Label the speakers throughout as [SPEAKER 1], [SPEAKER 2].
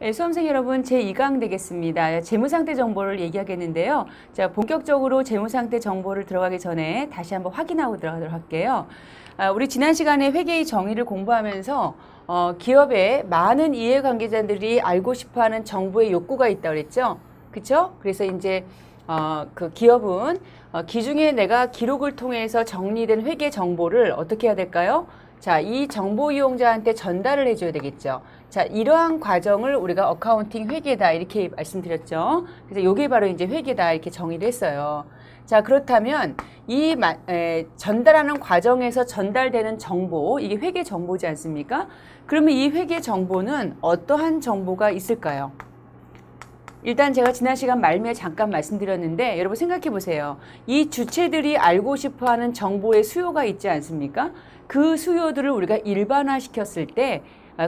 [SPEAKER 1] 네, 수험생 여러분, 제2강 되겠습니다. 재무상태 정보를 얘기하겠는데요. 자, 본격적으로 재무상태 정보를 들어가기 전에 다시 한번 확인하고 들어가도록 할게요. 우리 지난 시간에 회계의 정의를 공부하면서 기업의 많은 이해관계자들이 알고 싶어하는 정보의 욕구가 있다고 그랬죠. 그렇죠? 그래서 이제 그 기업은 기중에 내가 기록을 통해서 정리된 회계 정보를 어떻게 해야 될까요? 자, 이 정보 이용자한테 전달을 해줘야 되겠죠. 자, 이러한 과정을 우리가 어카운팅 회계다 이렇게 말씀드렸죠. 그래서 이게 바로 이제 회계다 이렇게 정의를 했어요. 자, 그렇다면 이 전달하는 과정에서 전달되는 정보, 이게 회계 정보지 않습니까? 그러면 이 회계 정보는 어떠한 정보가 있을까요? 일단 제가 지난 시간 말미에 잠깐 말씀드렸는데 여러분 생각해 보세요. 이 주체들이 알고 싶어하는 정보의 수요가 있지 않습니까? 그 수요들을 우리가 일반화시켰을 때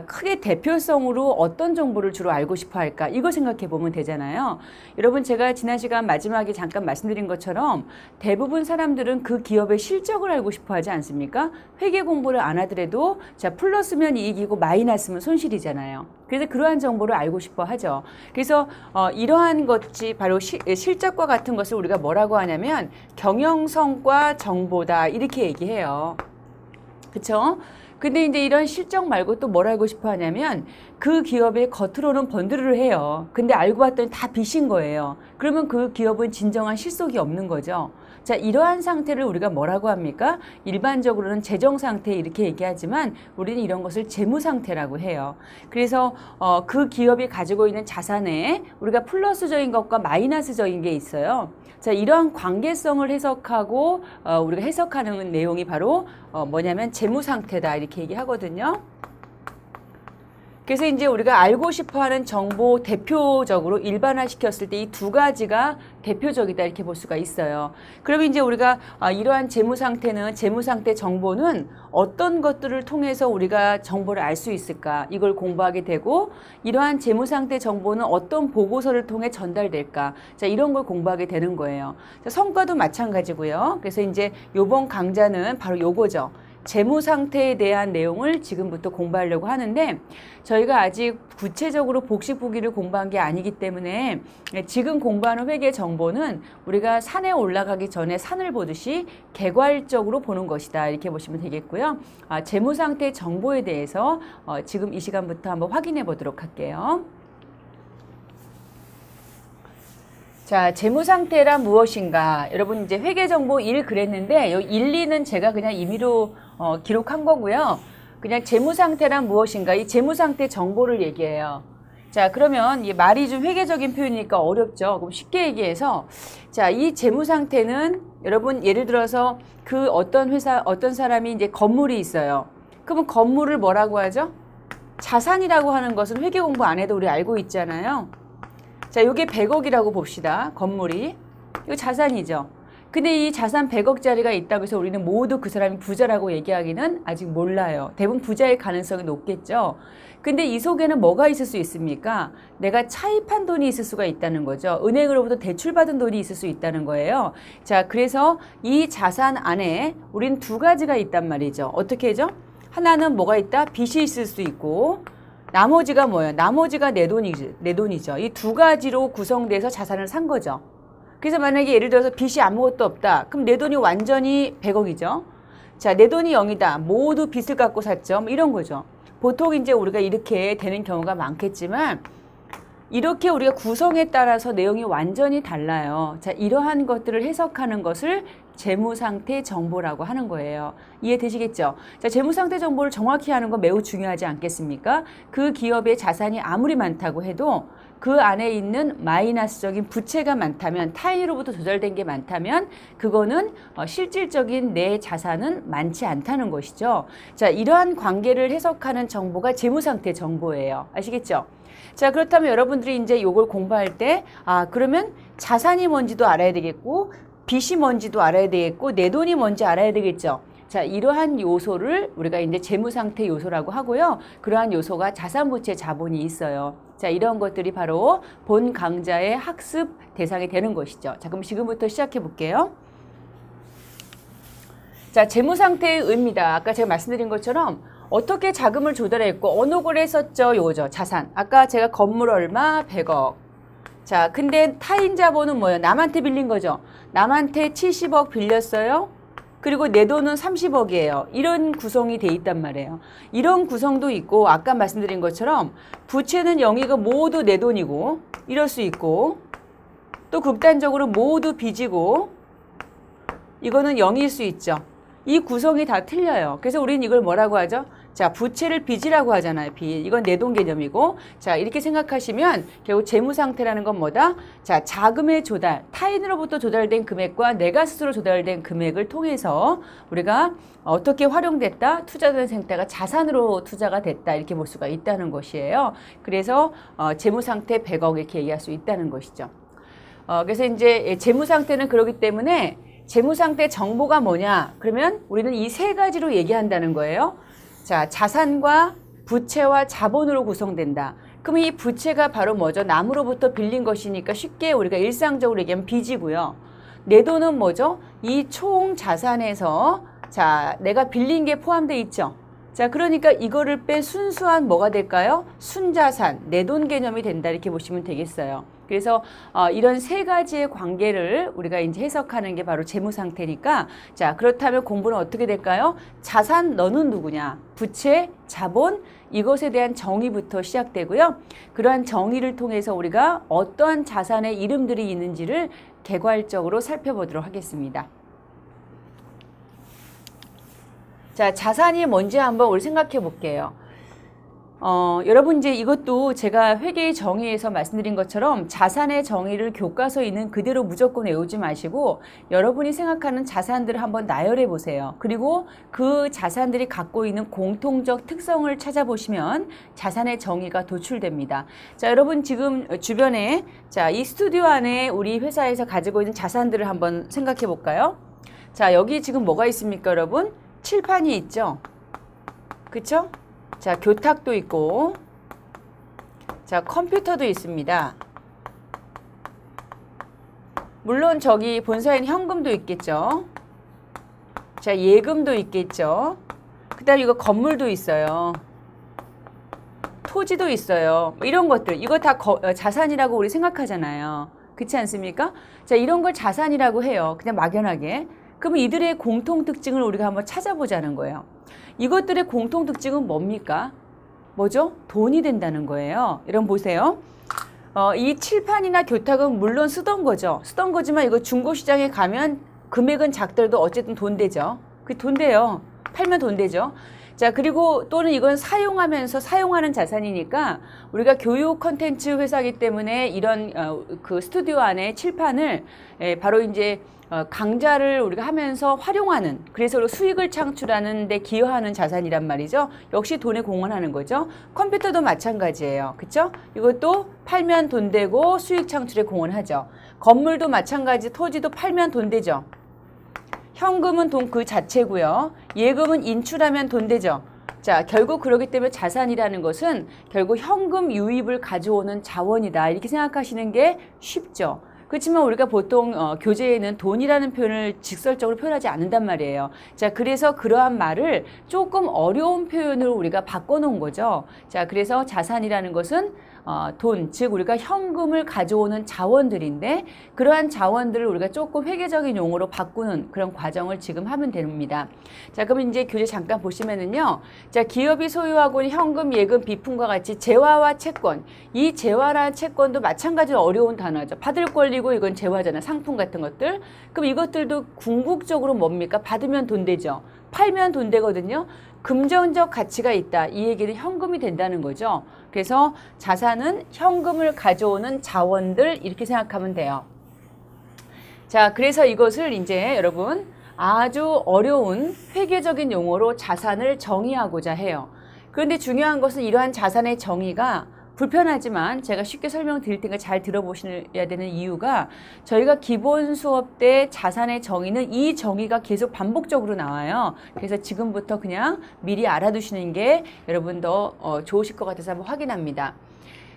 [SPEAKER 1] 크게 대표성으로 어떤 정보를 주로 알고 싶어 할까? 이거 생각해 보면 되잖아요. 여러분 제가 지난 시간 마지막에 잠깐 말씀드린 것처럼 대부분 사람들은 그 기업의 실적을 알고 싶어 하지 않습니까? 회계 공부를 안 하더라도 자, 플러스면 이익이고 마이너스면 손실이잖아요. 그래서 그러한 정보를 알고 싶어 하죠. 그래서 이러한 것이 바로 실적과 같은 것을 우리가 뭐라고 하냐면 경영성과 정보다 이렇게 얘기해요. 그쵸? 근데 이제 이런 실적 말고 또 뭘 알고 싶어 하냐면 그 기업의 겉으로는 번드르르 해요. 근데 알고 봤더니 다 빚인 거예요. 그러면 그 기업은 진정한 실속이 없는 거죠. 자, 이러한 상태를 우리가 뭐라고 합니까? 일반적으로는 재정 상태 이렇게 얘기하지만 우리는 이런 것을 재무 상태라고 해요. 그래서 그 기업이 가지고 있는 자산에 우리가 플러스적인 것과 마이너스적인 게 있어요. 자, 이러한 관계성을 해석하고 우리가 해석하는 내용이 바로 뭐냐면 재무 상태다 이렇게 얘기하거든요. 그래서 이제 우리가 알고 싶어하는 정보 대표적으로 일반화시켰을 때 이 두 가지가 대표적이다 이렇게 볼 수가 있어요. 그러면 이제 우리가 이러한 재무 상태는 재무 상태 정보는 어떤 것들을 통해서 우리가 정보를 알 수 있을까? 이걸 공부하게 되고 이러한 재무 상태 정보는 어떤 보고서를 통해 전달될까? 자, 이런 걸 공부하게 되는 거예요. 자, 성과도 마찬가지고요. 그래서 이제 요번 강좌는 바로 요거죠. 재무 상태에 대한 내용을 지금부터 공부하려고 하는데 저희가 아직 구체적으로 복식 보기를 공부한 게 아니기 때문에 지금 공부하는 회계 정보는 우리가 산에 올라가기 전에 산을 보듯이 개괄적으로 보는 것이다 이렇게 보시면 되겠고요. 재무 상태 정보에 대해서 지금 이 시간부터 한번 확인해 보도록 할게요. 자, 재무 상태란 무엇인가? 여러분 이제 회계 정보 1 그랬는데 여기 1, 2는 제가 그냥 임의로 기록한 거고요. 그냥 재무 상태란 무엇인가? 이 재무 상태 정보를 얘기해요. 자, 그러면 이 말이 좀 회계적인 표현이니까 어렵죠. 그럼 쉽게 얘기해서 자, 이 재무 상태는 여러분 예를 들어서 그 어떤 회사 어떤 사람이 이제 건물이 있어요. 그러면 건물을 뭐라고 하죠? 자산이라고 하는 것은 회계 공부 안 해도 우리 알고 있잖아요. 자, 이게 100억이라고 봅시다. 건물이. 이거 자산이죠. 근데 이 자산 100억짜리가 있다고 해서 우리는 모두 그 사람이 부자라고 얘기하기는 아직 몰라요. 대부분 부자일 가능성이 높겠죠. 근데 이 속에는 뭐가 있을 수 있습니까? 내가 차입한 돈이 있을 수가 있다는 거죠. 은행으로부터 대출받은 돈이 있을 수 있다는 거예요. 자, 그래서 이 자산 안에 우린 두 가지가 있단 말이죠. 어떻게 하죠? 하나는 뭐가 있다? 빚이 있을 수 있고 나머지가 뭐예요? 나머지가 내 돈이죠. 이 두 가지로 구성돼서 자산을 산 거죠. 그래서 만약에 예를 들어서 빚이 아무것도 없다. 그럼 내 돈이 완전히 100억이죠. 자, 내 돈이 0이다. 모두 빚을 갖고 샀죠. 뭐 이런 거죠. 보통 이제 우리가 이렇게 되는 경우가 많겠지만 이렇게 우리가 구성에 따라서 내용이 완전히 달라요. 자, 이러한 것들을 해석하는 것을 재무상태 정보라고 하는 거예요. 이해되시겠죠? 자, 재무상태 정보를 정확히 하는 건 매우 중요하지 않겠습니까? 그 기업의 자산이 아무리 많다고 해도 그 안에 있는 마이너스적인 부채가 많다면, 타인으로부터 조달된 게 많다면 그거는 실질적인 내 자산은 많지 않다는 것이죠. 자, 이러한 관계를 해석하는 정보가 재무상태 정보예요. 아시겠죠? 자, 그렇다면 여러분들이 이제 요걸 공부할 때 그러면 자산이 뭔지도 알아야 되겠고 빚이 뭔지도 알아야 되겠고 내 돈이 뭔지 알아야 되겠죠. 자, 이러한 요소를 우리가 이제 재무상태 요소라고 하고요. 그러한 요소가 자산부채 자본이 있어요. 자, 이런 것들이 바로 본 강좌의 학습 대상이 되는 것이죠. 자, 그럼 지금부터 시작해 볼게요. 자, 재무상태의 의미다. 아까 제가 말씀드린 것처럼 어떻게 자금을 조달했고 어느 걸 했었죠? 요거죠. 자산. 아까 제가 건물 얼마? 100억. 자, 근데 타인 자본은 뭐예요? 남한테 빌린 거죠. 남한테 70억 빌렸어요. 그리고 내 돈은 30억이에요. 이런 구성이 돼 있단 말이에요. 이런 구성도 있고 아까 말씀드린 것처럼 부채는 영위가 모두 내 돈이고 이럴 수 있고 또 극단적으로 모두 빚이고 이거는 0일 수 있죠. 이 구성이 다 틀려요. 그래서 우리는 이걸 뭐라고 하죠? 자, 부채를 빚이라고 하잖아요. 빚. 이건 내돈 개념이고. 자, 이렇게 생각하시면 결국 재무 상태라는 건 뭐다? 자, 자금의 조달, 타인으로부터 조달된 금액과 내가 스스로 조달된 금액을 통해서 우리가 어떻게 활용됐다? 투자된 상태가 자산으로 투자가 됐다. 이렇게 볼 수가 있다는 것이에요. 그래서 재무 상태 100억 이렇게 얘기할 수 있다는 것이죠. 그래서 이제 재무 상태는 그렇기 때문에 재무 상태 정보가 뭐냐? 그러면 우리는 이 세 가지로 얘기한다는 거예요. 자, 자산과 부채와 자본으로 구성된다. 그럼 이 부채가 바로 뭐죠? 남으로부터 빌린 것이니까 쉽게 우리가 일상적으로 얘기하면 빚이고요. 내 돈은 뭐죠? 이 총 자산에서 자, 내가 빌린 게 포함되어 있죠. 자, 그러니까 이거를 뺀 순수한 뭐가 될까요? 순자산, 내 돈 개념이 된다 이렇게 보시면 되겠어요. 그래서 이런 세 가지의 관계를 우리가 이제 해석하는 게 바로 재무 상태니까 자, 그렇다면 공부는 어떻게 될까요? 자산 너는 누구냐? 부채, 자본 이것에 대한 정의부터 시작되고요. 그러한 정의를 통해서 우리가 어떠한 자산의 이름들이 있는지를 개괄적으로 살펴보도록 하겠습니다. 자, 자산이 뭔지 한번 우리 생각해 볼게요. 여러분 이제 이것도 제가 회계의 정의에서 말씀드린 것처럼 자산의 정의를 교과서에 있는 그대로 무조건 외우지 마시고 여러분이 생각하는 자산들을 한번 나열해 보세요. 그리고 그 자산들이 갖고 있는 공통적 특성을 찾아보시면 자산의 정의가 도출됩니다. 자, 여러분 지금 주변에 자, 이 스튜디오 안에 우리 회사에서 가지고 있는 자산들을 한번 생각해 볼까요? 자, 여기 지금 뭐가 있습니까, 여러분? 칠판이 있죠? 그쵸? 자, 교탁도 있고, 자, 컴퓨터도 있습니다. 물론 저기 본사에는 현금도 있겠죠. 자, 예금도 있겠죠. 그 다음에 이거 건물도 있어요. 토지도 있어요. 이런 것들, 이거 다 자산이라고 우리 생각하잖아요. 그렇지 않습니까? 자, 이런 걸 자산이라고 해요. 그냥 막연하게. 그럼 이들의 공통 특징을 우리가 한번 찾아보자는 거예요. 이것들의 공통 특징은 뭡니까? 뭐죠? 돈이 된다는 거예요. 여러분 보세요. 이 칠판이나 교탁은 물론 쓰던 거죠. 쓰던 거지만 이거 중고시장에 가면 금액은 작더라도 어쨌든 돈 되죠. 그 돈 돼요. 팔면 돈 되죠. 자, 그리고 또는 이건 사용하면서 사용하는 자산이니까 우리가 교육 컨텐츠 회사이기 때문에 이런 그 스튜디오 안에 칠판을 바로 이제 강좌를 우리가 하면서 활용하는, 그래서 수익을 창출하는 데 기여하는 자산이란 말이죠. 역시 돈에 공헌하는 거죠. 컴퓨터도 마찬가지예요. 그쵸? 이것도 팔면 돈 되고 수익 창출에 공헌하죠. 건물도 마찬가지, 토지도 팔면 돈 되죠. 현금은 돈 그 자체고요. 예금은 인출하면 돈 되죠. 자, 결국 그렇기 때문에 자산이라는 것은 결국 현금 유입을 가져오는 자원이다. 이렇게 생각하시는 게 쉽죠. 그렇지만 우리가 보통 교재에는 돈이라는 표현을 직설적으로 표현하지 않는단 말이에요. 자, 그래서 그러한 말을 조금 어려운 표현으로 우리가 바꿔놓은 거죠. 자, 그래서 자산이라는 것은 돈, 즉 우리가 현금을 가져오는 자원들인데 그러한 자원들을 우리가 조금 회계적인 용어로 바꾸는 그런 과정을 지금 하면 됩니다. 자, 그럼 이제 교재 잠깐 보시면은요. 자, 기업이 소유하고 있는 현금, 예금, 비품과 같이 재화와 채권. 이 재화라는 채권도 마찬가지로 어려운 단어죠. 받을 권리고 이건 재화잖아요. 상품 같은 것들. 그럼 이것들도 궁극적으로 뭡니까? 받으면 돈 되죠. 팔면 돈 되거든요. 금전적 가치가 있다. 이 얘기는 현금이 된다는 거죠. 그래서 자산은 현금을 가져오는 자원들 이렇게 생각하면 돼요. 자, 그래서 이것을 이제 여러분 아주 어려운 회계적인 용어로 자산을 정의하고자 해요. 그런데 중요한 것은 이러한 자산의 정의가 불편하지만 제가 쉽게 설명드릴 테니까 잘 들어보셔야 되는 이유가 저희가 기본 수업 때 자산의 정의는 이 정의가 계속 반복적으로 나와요. 그래서 지금부터 그냥 미리 알아두시는 게 여러분 더 좋으실 것 같아서 한번 확인합니다.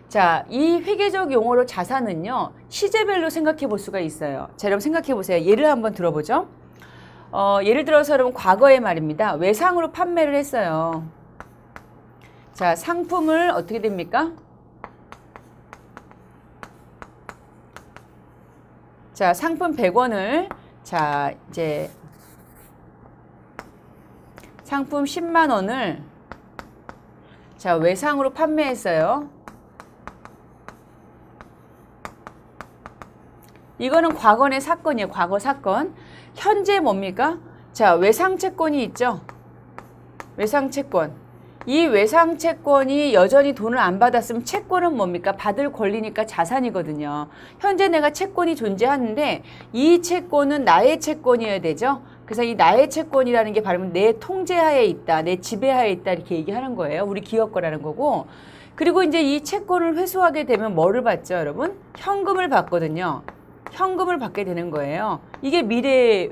[SPEAKER 1] 자, 이 회계적 용어로 자산은요. 시제별로 생각해 볼 수가 있어요. 자, 여러분 생각해 보세요. 예를 한번 들어보죠. 예를 들어서 여러분 과거의 말입니다. 외상으로 판매를 했어요. 자, 상품을 어떻게 됩니까? 자, 상품 100원을 자, 이제 상품 10만 원을 자, 외상으로 판매했어요. 이거는 과거의 사건이에요. 과거 사건. 현재 뭡니까? 자, 외상채권이 있죠. 외상채권. 이 외상채권이 여전히 돈을 안 받았으면 채권은 뭡니까? 받을 권리니까 자산이거든요. 현재 내가 채권이 존재하는데 이 채권은 나의 채권이어야 되죠. 그래서 이 나의 채권이라는 게 바로 내 통제하에 있다, 내 지배하에 있다 이렇게 얘기하는 거예요. 우리 기업 거라는 거고. 그리고 이제 이 채권을 회수하게 되면 뭐를 받죠, 여러분? 현금을 받거든요. 현금을 받게 되는 거예요. 이게 미래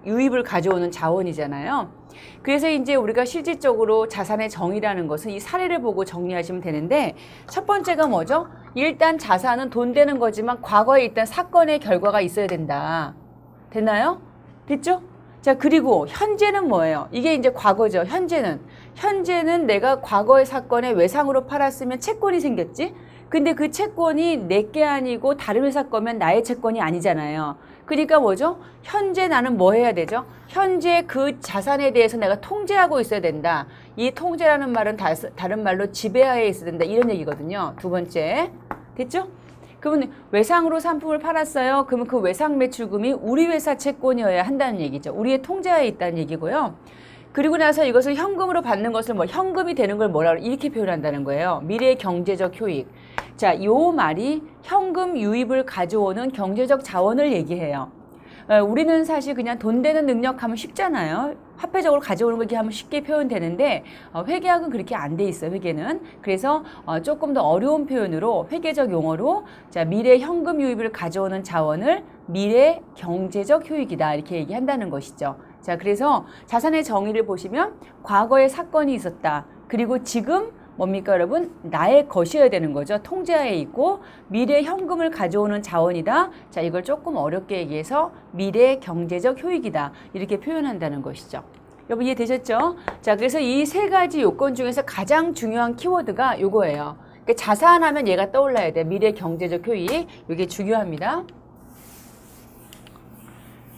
[SPEAKER 1] 유입을 가져오는 자원이잖아요. 그래서 이제 우리가 실질적으로 자산의 정의라는 것은 이 사례를 보고 정리하시면 되는데, 첫 번째가 뭐죠? 일단 자산은 돈 되는 거지만 과거에 일단 사건의 결과가 있어야 된다. 됐나요? 됐죠? 자, 그리고 현재는 뭐예요? 이게 이제 과거죠. 현재는 내가 과거의 사건에 외상으로 팔았으면 채권이 생겼지? 근데 그 채권이 내게 아니고 다른 회사 거면 나의 채권이 아니잖아요. 그러니까 뭐죠? 현재 나는 뭐 해야 되죠? 현재 그 자산에 대해서 내가 통제하고 있어야 된다. 이 통제라는 말은 다른 말로 지배하에 있어야 된다. 이런 얘기거든요. 두 번째. 됐죠? 그러면 외상으로 상품을 팔았어요. 그러면 그 외상 매출금이 우리 회사 채권이어야 한다는 얘기죠. 우리의 통제하에 있다는 얘기고요. 그리고 나서 이것을 현금으로 받는 것을 뭐 현금이 되는 걸 뭐라 이렇게 표현한다는 거예요. 미래의 경제적 효익. 자, 요 말이 현금 유입을 가져오는 경제적 자원을 얘기해요. 우리는 사실 그냥 돈 되는 능력 하면 쉽잖아요. 화폐적으로 가져오는 거 이렇게 하면 쉽게 표현되는데 회계학은 그렇게 안 돼 있어요. 회계는. 그래서 조금 더 어려운 표현으로 회계적 용어로 자, 미래 현금 유입을 가져오는 자원을 미래 경제적 효익이다 이렇게 얘기한다는 것이죠. 자, 그래서 자산의 정의를 보시면 과거에 사건이 있었다. 그리고 지금 뭡니까 여러분? 나의 것이어야 되는 거죠. 통제하에 있고 미래 현금을 가져오는 자원이다. 자, 이걸 조금 어렵게 얘기해서 미래 경제적 효익이다. 이렇게 표현한다는 것이죠. 여러분 이해되셨죠? 자, 그래서 이 세 가지 요건 중에서 가장 중요한 키워드가 요거예요. 그러니까 자산하면 얘가 떠올라야 돼. 미래 경제적 효익. 이게 중요합니다.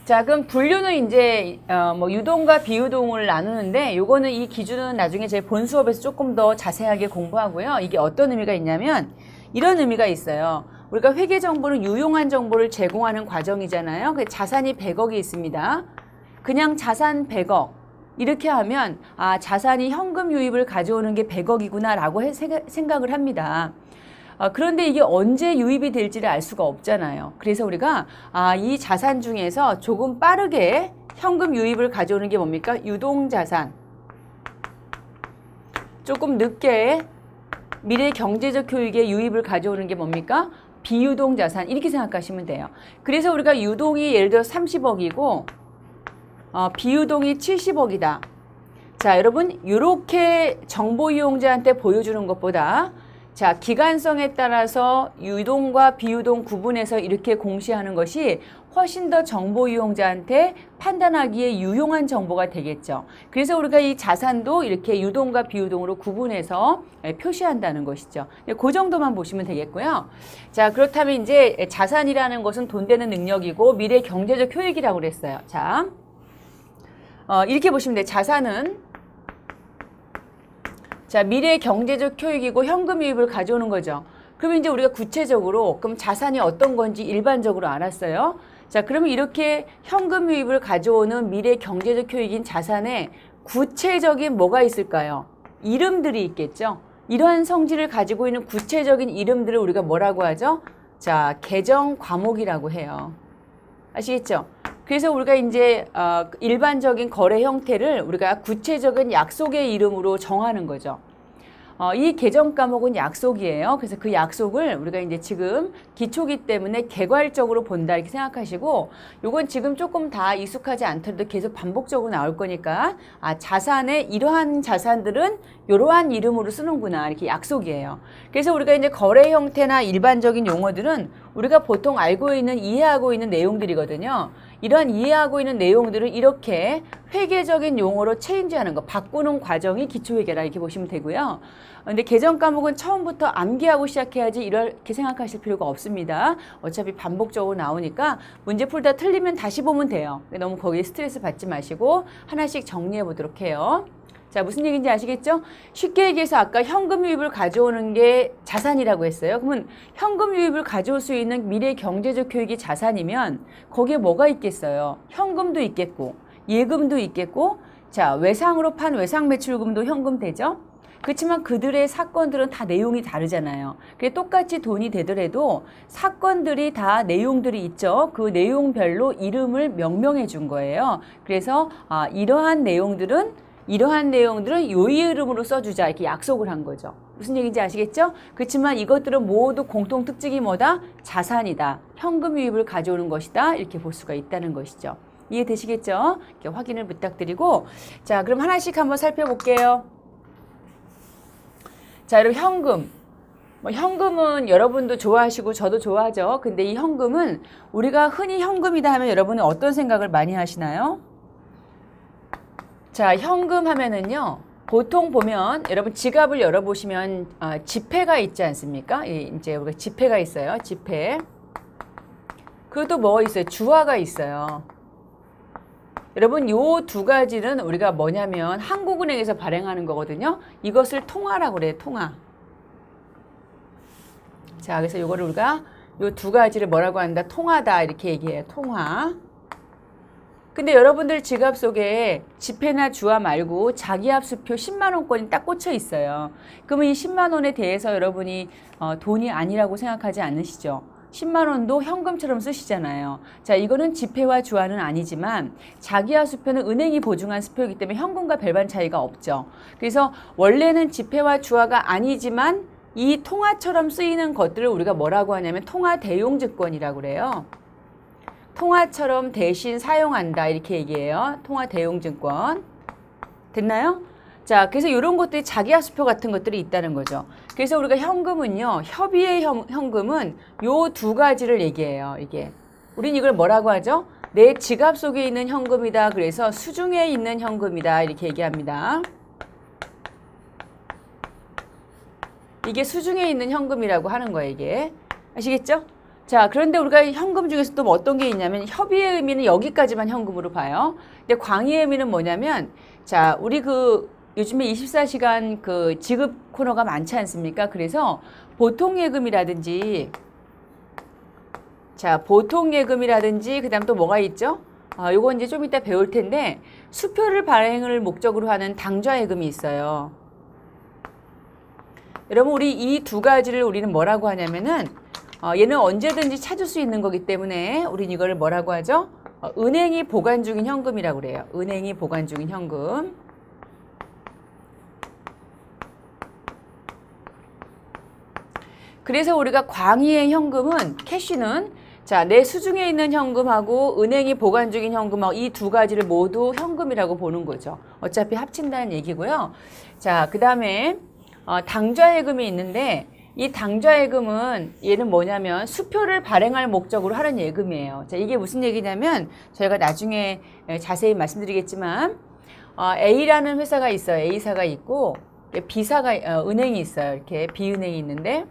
[SPEAKER 1] 자, 그럼 분류는 이제 뭐 유동과 비유동을 나누는데 요거는 이 기준은 나중에 제 본 수업에서 조금 더 자세하게 공부하고요. 이게 어떤 의미가 있냐면 이런 의미가 있어요. 우리가 회계 정보는 유용한 정보를 제공하는 과정이잖아요. 자산이 100억이 있습니다. 그냥 자산 100억 이렇게 하면 아, 자산이 현금 유입을 가져오는 게 100억이구나 라고 생각을 합니다. 그런데 이게 언제 유입이 될지를 알 수가 없잖아요. 그래서 우리가 이 자산 중에서 조금 빠르게 현금 유입을 가져오는 게 뭡니까? 유동자산. 조금 늦게 미래 경제적 효익의 유입을 가져오는 게 뭡니까? 비유동자산. 이렇게 생각하시면 돼요. 그래서 우리가 유동이 예를 들어 30억이고 비유동이 70억이다. 자, 여러분 이렇게 정보 이용자한테 보여주는 것보다 자, 기간성에 따라서 유동과 비유동 구분해서 이렇게 공시하는 것이 훨씬 더 정보 이용자한테 판단하기에 유용한 정보가 되겠죠. 그래서 우리가 이 자산도 이렇게 유동과 비유동으로 구분해서 표시한다는 것이죠. 그 정도만 보시면 되겠고요. 자, 그렇다면 이제 자산이라는 것은 돈 되는 능력이고 미래 경제적 효익이라고 그랬어요. 자, 이렇게 보시면 돼요. 자산은 자, 미래의 경제적 효익이고 현금 유입을 가져오는 거죠. 그러면 이제 우리가 구체적으로 그럼 자산이 어떤 건지 일반적으로 알았어요. 자, 그러면 이렇게 현금 유입을 가져오는 미래 경제적 효익인 자산에 구체적인 뭐가 있을까요? 이름들이 있겠죠. 이러한 성질을 가지고 있는 구체적인 이름들을 우리가 뭐라고 하죠? 자, 계정 과목이라고 해요. 아시겠죠? 그래서 우리가 이제 일반적인 거래 형태를 우리가 구체적인 약속의 이름으로 정하는 거죠. 이 계정 과목은 약속이에요. 그래서 그 약속을 우리가 이제 지금 기초기 때문에 개괄적으로 본다 이렇게 생각하시고 요건 지금 조금 다 익숙하지 않더라도 계속 반복적으로 나올 거니까 자산의 이러한 자산들은 이러한 이름으로 쓰는구나 이렇게 약속이에요. 그래서 우리가 이제 거래 형태나 일반적인 용어들은 우리가 보통 알고 있는 이해하고 있는 내용들이거든요. 이러한 이해하고 있는 내용들을 이렇게 회계적인 용어로 체인지하는 거, 바꾸는 과정이 기초회계라 이렇게 보시면 되고요. 근데 개정 과목은 처음부터 암기하고 시작해야지 이렇게 생각하실 필요가 없습니다. 어차피 반복적으로 나오니까 문제 풀다 틀리면 다시 보면 돼요. 너무 거기에 스트레스 받지 마시고 하나씩 정리해 보도록 해요. 자, 무슨 얘기인지 아시겠죠? 쉽게 얘기해서 아까 현금 유입을 가져오는 게 자산이라고 했어요. 그러면 현금 유입을 가져올 수 있는 미래 경제적 교육이 자산이면 거기에 뭐가 있겠어요? 현금도 있겠고 예금도 있겠고 자, 외상으로 판 외상 매출금도 현금 되죠? 그렇지만 그들의 사건들은 다 내용이 다르잖아요. 그래 똑같이 돈이 되더라도 사건들이 다 내용들이 있죠. 그 내용별로 이름을 명명해 준 거예요. 그래서 이러한 내용들은 요 이름으로 써주자 이렇게 약속을 한 거죠. 무슨 얘기인지 아시겠죠? 그렇지만 이것들은 모두 공통 특징이 뭐다? 자산이다. 현금 유입을 가져오는 것이다. 이렇게 볼 수가 있다는 것이죠. 이해되시겠죠? 이렇게 확인을 부탁드리고 자, 그럼 하나씩 한번 살펴볼게요. 자, 여러분 현금. 현금은 여러분도 좋아하시고 저도 좋아하죠. 근데 이 현금은 우리가 흔히 현금이다 하면 여러분은 어떤 생각을 많이 하시나요? 자, 현금 하면은요. 보통 보면 여러분 지갑을 열어보시면 지폐가 있지 않습니까? 이제 우리가 지폐가 있어요. 지폐. 그것도 뭐 있어요? 주화가 있어요. 여러분 요 두 가지는 우리가 뭐냐면 한국은행에서 발행하는 거거든요. 이것을 통화라고 그래요. 통화. 자, 그래서 요거를 우리가 요 두 가지를 뭐라고 한다? 통화다 이렇게 얘기해요. 통화. 근데 여러분들 지갑 속에 지폐나 주화 말고 자기합수표 10만 원권이 딱 꽂혀 있어요. 그러면 이 10만 원에 대해서 여러분이 돈이 아니라고 생각하지 않으시죠? 10만 원도 현금처럼 쓰시잖아요. 자, 이거는 지폐와 주화는 아니지만 자기합수표는 은행이 보증한 수표이기 때문에 현금과 별반 차이가 없죠. 그래서 원래는 지폐와 주화가 아니지만 이 통화처럼 쓰이는 것들을 우리가 뭐라고 하냐면 통화 대용증권이라고 그래요. 통화처럼 대신 사용한다 이렇게 얘기해요. 통화 대용증권. 됐나요? 자, 그래서 이런 것들이 자기합수표 같은 것들이 있다는 거죠. 그래서 우리가 현금은요. 협의의 현금은 요 두 가지를 얘기해요. 이게. 우린 이걸 뭐라고 하죠? 내 지갑 속에 있는 현금이다. 그래서 수중에 있는 현금이다. 이렇게 얘기합니다. 이게 수중에 있는 현금이라고 하는 거예요. 이게. 아시겠죠? 자, 그런데 우리가 현금 중에서 또 어떤 게 있냐면 협의의 의미는 여기까지만 현금으로 봐요. 근데 광의의 의미는 뭐냐면 자, 우리 요즘에 24시간 지급 코너가 많지 않습니까? 그래서 보통예금이라든지 자, 보통예금이라든지 그다음 또 뭐가 있죠? 요거 이제 좀 이따 배울 텐데 수표를 발행을 목적으로 하는 당좌예금이 있어요. 여러분 우리 이 두 가지를 우리는 뭐라고 하냐면은 얘는 언제든지 찾을 수 있는 거기 때문에 우린 이거를 뭐라고 하죠? 은행이 보관 중인 현금이라고 그래요. 은행이 보관 중인 현금. 그래서 우리가 광의의 현금은 캐시는 자, 내 수중에 있는 현금하고 은행이 보관 중인 현금하고 이 두 가지를 모두 현금이라고 보는 거죠. 어차피 합친다는 얘기고요. 자, 그 다음에 당좌예금이 있는데 이 당좌예금은 얘는 뭐냐면 수표를 발행할 목적으로 하는 예금이에요. 자, 이게 무슨 얘기냐면 저희가 나중에 자세히 말씀드리겠지만 A라는 회사가 있어요. A사가 있고 B사가 은행이 있어요. 이렇게 B은행이 있는데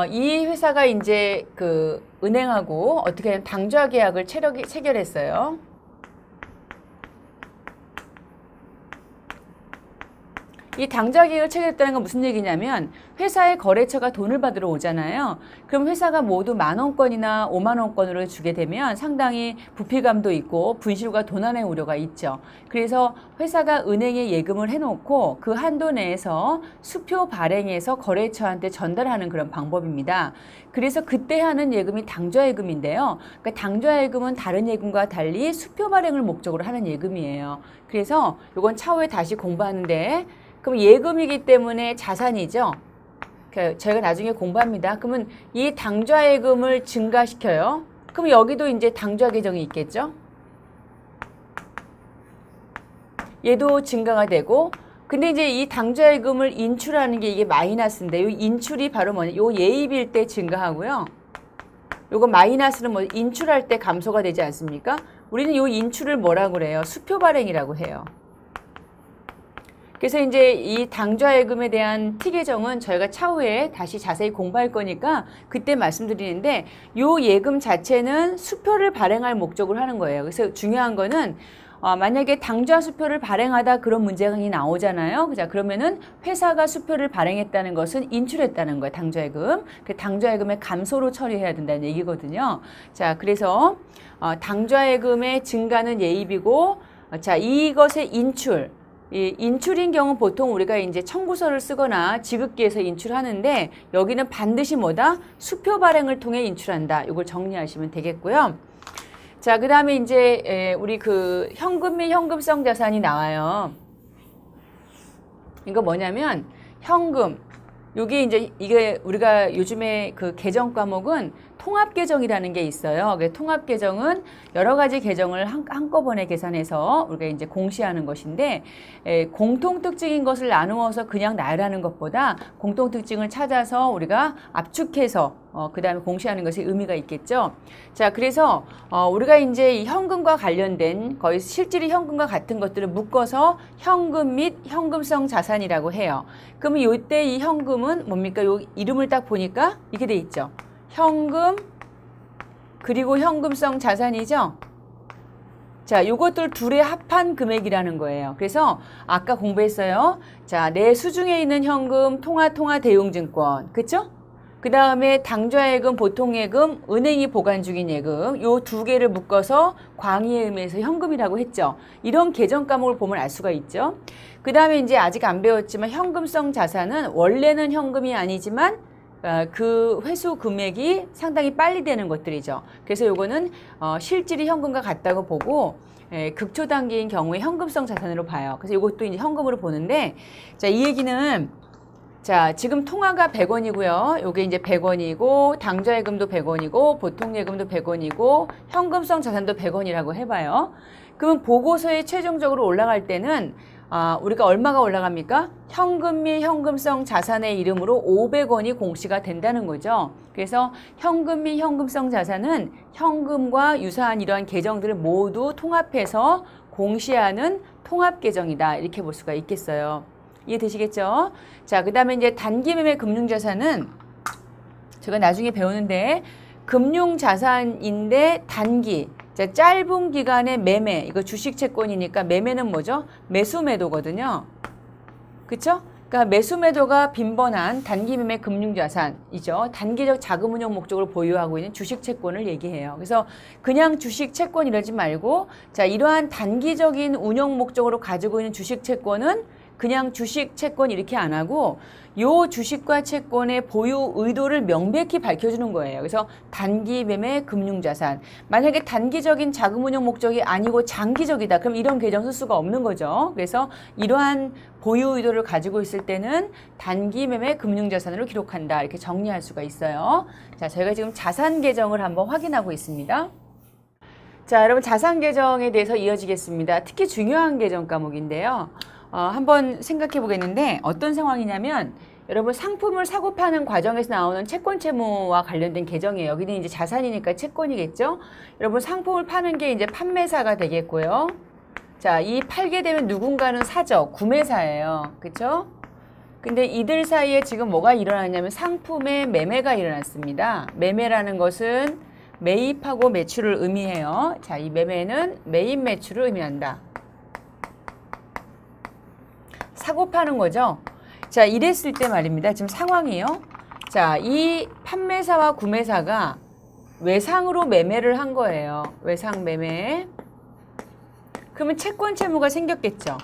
[SPEAKER 1] 이 회사가 이제 은행하고 어떻게 하면 당좌 계약을 체결했어요. 이 당좌 계약을 체결했다는 건 무슨 얘기냐면 회사의 거래처가 돈을 받으러 오잖아요. 그럼 회사가 모두 10,000원권이나 50,000원권으로 주게 되면 상당히 부피감도 있고 분실과 도난의 우려가 있죠. 그래서 회사가 은행에 예금을 해놓고 그 한도 내에서 수표 발행해서 거래처한테 전달하는 그런 방법입니다. 그래서 그때 하는 예금이 당좌예금인데요. 그러니까 당좌예금은 다른 예금과 달리 수표 발행을 목적으로 하는 예금이에요. 그래서 이건 차후에 다시 공부하는데 그럼 예금이기 때문에 자산이죠. 저희가 나중에 공부합니다. 그러면 이 당좌예금을 증가시켜요. 그럼 여기도 이제 당좌 계정이 있겠죠. 얘도 증가가 되고 근데 이제 이 당좌예금을 인출하는 게 이게 마이너스인데 이 인출이 바로 뭐냐? 요 예입일 때 증가하고요. 요거 마이너스는 뭐 인출할 때 감소가 되지 않습니까? 우리는 요 인출을 뭐라고 그래요? 수표 발행이라고 해요. 그래서 이제 이 당좌예금에 대한 T 계정은 저희가 차후에 다시 자세히 공부할 거니까 그때 말씀드리는데 요 예금 자체는 수표를 발행할 목적으로 하는 거예요. 그래서 중요한 거는 만약에 당좌 수표를 발행하다 그런 문제가 나오잖아요. 자, 그러면은 회사가 수표를 발행했다는 것은 인출했다는 거예요. 당좌예금. 그 당좌예금의 감소로 처리해야 된다는 얘기거든요. 자, 그래서 당좌예금의 증가는 예입이고, 자, 이것의 인출. 이 인출인 경우 보통 우리가 이제 청구서를 쓰거나 지급기에서 인출하는데 여기는 반드시 뭐다? 수표 발행을 통해 인출한다. 이걸 정리하시면 되겠고요. 자, 그 다음에 이제 우리 그 현금 및 현금성 자산이 나와요. 이거 뭐냐면 현금. 여기 이제 이게 우리가 요즘에 그 계정 과목은 통합 계정이라는 게 있어요. 통합 계정은 여러 가지 계정을 한꺼번에 계산해서 우리가 이제 공시하는 것인데 공통 특징인 것을 나누어서 그냥 나열하는 것보다 공통 특징을 찾아서 우리가 압축해서 그 다음에 공시하는 것이 의미가 있겠죠. 자, 그래서 우리가 이제 이 현금과 관련된 거의 실질이 현금과 같은 것들을 묶어서 현금 및 현금성 자산이라고 해요. 그러면 이때 이 현금은 뭡니까? 요 이름을 딱 보니까 이렇게 돼 있죠. 현금 그리고 현금성 자산이죠. 자, 요것들 둘의 합한 금액이라는 거예요. 그래서 아까 공부했어요. 자, 내 수중에 있는 현금, 통화 대용증권, 그쵸? 그 다음에 당좌예금, 보통예금, 은행이 보관 중인 예금 요 두 개를 묶어서 광의에 의해서 현금이라고 했죠. 이런 계정 과목을 보면 알 수가 있죠. 그 다음에 이제 아직 안 배웠지만 현금성 자산은 원래는 현금이 아니지만 그 회수 금액이 상당히 빨리 되는 것들이죠. 그래서 요거는 실질이 현금과 같다고 보고 극초 단기인 경우에 현금성 자산으로 봐요. 그래서 이것도 이제 현금으로 보는데, 자, 이 얘기는 자, 지금 통화가 100원이고요. 요게 이제 100원이고 당좌예금도 100원이고 보통예금도 100원이고 현금성 자산도 100원이라고 해봐요. 그러면 보고서에 최종적으로 올라갈 때는 우리가 얼마가 올라갑니까? 현금 및 현금성 자산의 이름으로 500원이 공시가 된다는 거죠. 그래서 현금 및 현금성 자산은 현금과 유사한 이러한 계정들을 모두 통합해서 공시하는 통합 계정이다. 이렇게 볼 수가 있겠어요. 이해되시겠죠? 자, 그 다음에 이제 단기매매 금융자산은 제가 나중에 배우는데 금융자산인데 단기. 자, 짧은 기간의 매매, 이거 주식 채권이니까 매매는 뭐죠? 매수 매도거든요. 그쵸? 그러니까 매수 매도가 빈번한 단기 매매 금융자산이죠. 단기적 자금 운용 목적으로 보유하고 있는 주식 채권을 얘기해요. 그래서 그냥 주식 채권 이러지 말고, 자, 이러한 단기적인 운용 목적으로 가지고 있는 주식 채권은 그냥 주식 채권 이렇게 안 하고 요 주식과 채권의 보유 의도를 명백히 밝혀주는 거예요. 그래서 단기 매매 금융자산. 만약에 단기적인 자금 운용 목적이 아니고 장기적이다. 그럼 이런 계정 쓸 수가 없는 거죠. 그래서 이러한 보유 의도를 가지고 있을 때는 단기 매매 금융자산으로 기록한다. 이렇게 정리할 수가 있어요. 자, 저희가 지금 자산 계정을 한번 확인하고 있습니다. 자, 여러분 자산 계정에 대해서 이어지겠습니다. 특히 중요한 계정 과목인데요. 한번 생각해 보겠는데 어떤 상황이냐면 여러분 상품을 사고 파는 과정에서 나오는 채권 채무와 관련된 계정이에요. 여기는 이제 자산이니까 채권이겠죠. 여러분 상품을 파는 게 이제 판매사가 되겠고요. 자, 이 팔게 되면 누군가는 사죠. 구매사예요. 그렇죠? 근데 이들 사이에 지금 뭐가 일어났냐면 상품의 매매가 일어났습니다. 매매라는 것은 매입하고 매출을 의미해요. 자, 이 매매는 매입 매출을 의미한다. 사고 파는 거죠. 자, 이랬을 때 말입니다. 지금 상황이요. 자, 이 판매사와 구매사가 외상으로 매매를 한 거예요. 외상 매매. 그러면 채권 채무가 생겼겠죠.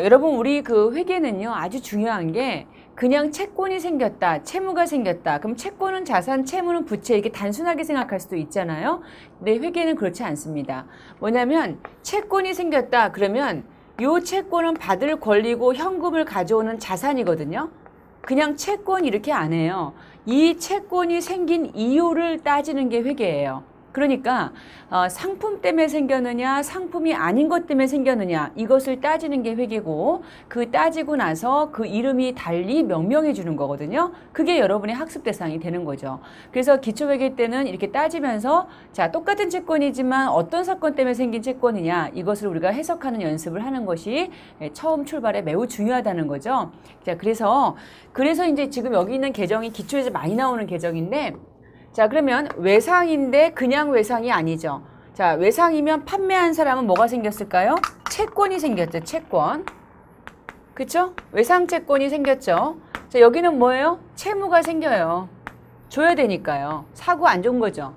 [SPEAKER 1] 여러분 우리 그 회계는요 아주 중요한 게 그냥 채권이 생겼다, 채무가 생겼다. 그럼 채권은 자산, 채무는 부채 이렇게 단순하게 생각할 수도 있잖아요. 근데 회계는 그렇지 않습니다. 뭐냐면 채권이 생겼다 그러면 요 채권은 받을 권리고 현금을 가져오는 자산이거든요. 그냥 채권 이렇게 안 해요. 이 채권이 생긴 이유를 따지는 게 회계예요. 그러니까 상품 때문에 생겼느냐 상품이 아닌 것 때문에 생겼느냐 이것을 따지는 게 회계고 그 따지고 나서 그 이름이 달리 명명해 주는 거거든요. 그게 여러분의 학습 대상이 되는 거죠. 그래서 기초회계 때는 이렇게 따지면서 자 똑같은 채권이지만 어떤 사건 때문에 생긴 채권이냐 이것을 우리가 해석하는 연습을 하는 것이 처음 출발에 매우 중요하다는 거죠. 자 그래서 이제 지금 여기 있는 계정이 기초에서 많이 나오는 계정인데 자 그러면 외상인데 그냥 외상이 아니죠. 자 외상이면 판매한 사람은 뭐가 생겼을까요? 채권이 생겼죠. 채권. 그쵸? 외상 채권이 생겼죠. 자 여기는 뭐예요? 채무가 생겨요. 줘야 되니까요. 사고 안 준 거죠.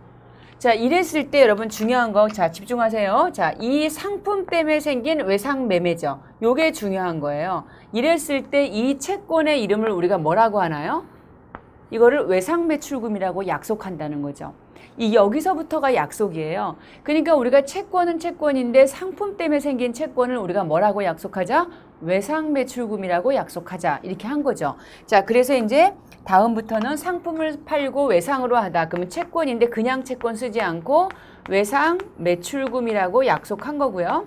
[SPEAKER 1] 자 이랬을 때 여러분 중요한 거 자 집중하세요. 자 이 상품 때문에 생긴 외상 매매죠. 요게 중요한 거예요. 이랬을 때 이 채권의 이름을 우리가 뭐라고 하나요? 이거를 외상매출금이라고 약속한다는 거죠. 이 여기서부터가 약속이에요. 그러니까 우리가 채권은 채권인데 상품 때문에 생긴 채권을 우리가 뭐라고 약속하자? 외상매출금이라고 약속하자. 이렇게 한 거죠. 자, 그래서 이제 다음부터는 상품을 팔고 외상으로 하다. 그러면 채권인데 그냥 채권 쓰지 않고 외상매출금이라고 약속한 거고요.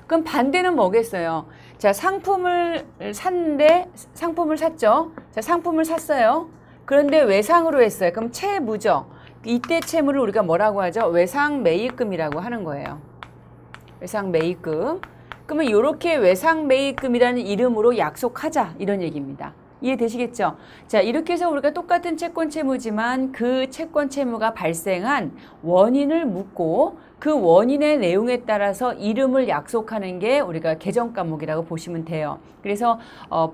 [SPEAKER 1] 그럼 반대는 뭐겠어요? 자, 상품을 샀는데 상품을 샀죠. 자, 상품을 샀어요. 그런데 외상으로 했어요. 그럼 채무죠. 이때 채무를 우리가 뭐라고 하죠? 외상매입금이라고 하는 거예요. 외상매입금. 그러면 이렇게 외상매입금이라는 이름으로 약속하자 이런 얘기입니다. 이해되시겠죠? 자, 이렇게 해서 우리가 똑같은 채권 채무지만 그 채권 채무가 발생한 원인을 묻고 그 원인의 내용에 따라서 이름을 약속하는 게 우리가 계정 과목이라고 보시면 돼요. 그래서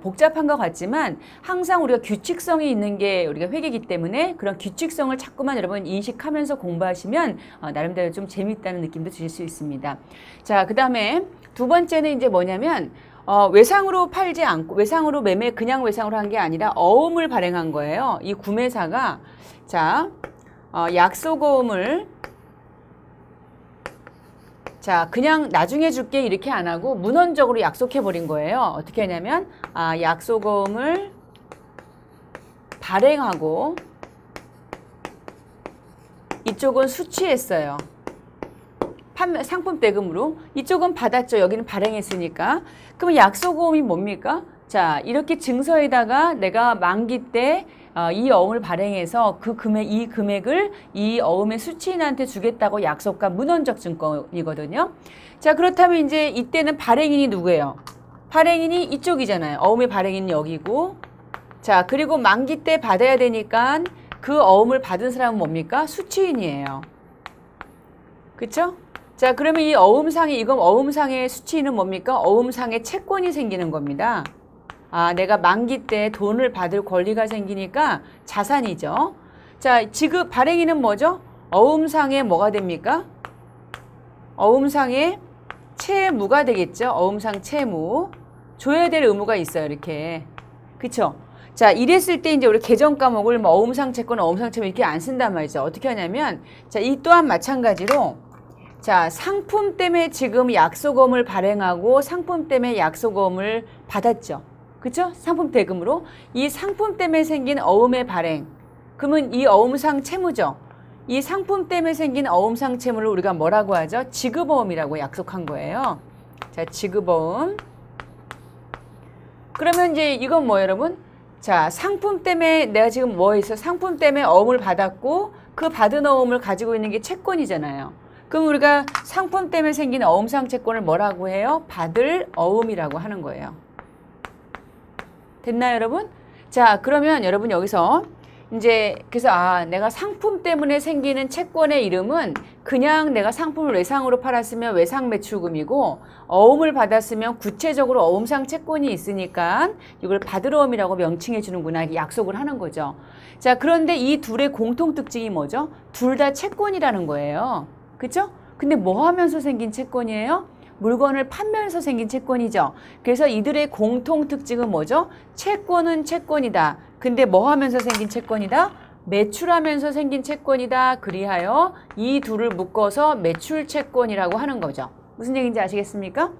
[SPEAKER 1] 복잡한 것 같지만 항상 우리가 규칙성이 있는 게 우리가 회계이기 때문에 그런 규칙성을 자꾸만 여러분 인식하면서 공부하시면 나름대로 좀 재미있다는 느낌도 드실 수 있습니다. 자, 그 다음에 두 번째는 이제 뭐냐면 외상으로 팔지 않고 외상으로 매매 그냥 외상으로 한 게 아니라 어음을 발행한 거예요. 이 구매사가 자 약속어음을 자 그냥 나중에 줄게 이렇게 안 하고 문헌적으로 약속해 버린 거예요. 어떻게 하냐면 약속어음을 발행하고 이쪽은 수취했어요. 상품 대금으로. 이쪽은 받았죠. 여기는 발행했으니까. 그러면 약속어음이 뭡니까? 자, 이렇게 증서에다가 내가 만기 때 이 어음을 발행해서 이 금액을 이 어음의 수취인한테 주겠다고 약속한 문헌적 증권이거든요. 자, 그렇다면 이제 이때는 발행인이 누구예요? 발행인이 이쪽이잖아요. 어음의 발행인은 여기고. 자, 그리고 만기 때 받아야 되니까 그 어음을 받은 사람은 뭡니까? 수취인이에요. 그쵸? 자, 그러면 이 이건 어음상의 수취인은 뭡니까? 어음상의 채권이 생기는 겁니다. 내가 만기 때 돈을 받을 권리가 생기니까 자산이죠. 자, 지급 발행인은 뭐죠? 어음상의 뭐가 됩니까? 어음상의 채무가 되겠죠. 어음상 채무. 줘야 될 의무가 있어요. 이렇게. 그쵸? 자, 이랬을 때 이제 우리 계정 과목을 뭐 어음상 채권, 어음상 채무 이렇게 안 쓴단 말이죠. 어떻게 하냐면, 자, 이 또한 마찬가지로 자, 상품 때문에 지금 약속어음을 발행하고 상품 때문에 약속어음을 받았죠. 그쵸? 상품 대금으로. 이 상품 때문에 생긴 어음의 발행. 그러면 이 어음상 채무죠. 이 상품 때문에 생긴 어음상 채무를 우리가 뭐라고 하죠? 지급어음이라고 약속한 거예요. 자, 지급어음. 그러면 이제 이건 뭐예요, 여러분? 자, 상품 때문에 내가 지금 뭐 있어? 상품 때문에 어음을 받았고 그 받은 어음을 가지고 있는 게 채권이잖아요. 그럼 우리가 상품 때문에 생긴 어음상 채권을 뭐라고 해요? 받을 어음이라고 하는 거예요. 됐나요, 여러분? 자, 그러면 여러분 여기서 이제 그래서 내가 상품 때문에 생기는 채권의 이름은 그냥 내가 상품을 외상으로 팔았으면 외상매출금이고 어음을 받았으면 구체적으로 어음상 채권이 있으니까 이걸 받을 어음이라고 명칭해 주는구나 이렇게 약속을 하는 거죠. 자, 그런데 이 둘의 공통 특징이 뭐죠? 둘 다 채권이라는 거예요. 그쵸? 근데 뭐 하면서 생긴 채권이에요? 물건을 판매해서 생긴 채권이죠. 그래서 이들의 공통 특징은 뭐죠? 채권은 채권이다. 근데 뭐 하면서 생긴 채권이다? 매출하면서 생긴 채권이다. 그리하여 이 둘을 묶어서 매출채권이라고 하는 거죠. 무슨 얘기인지 아시겠습니까?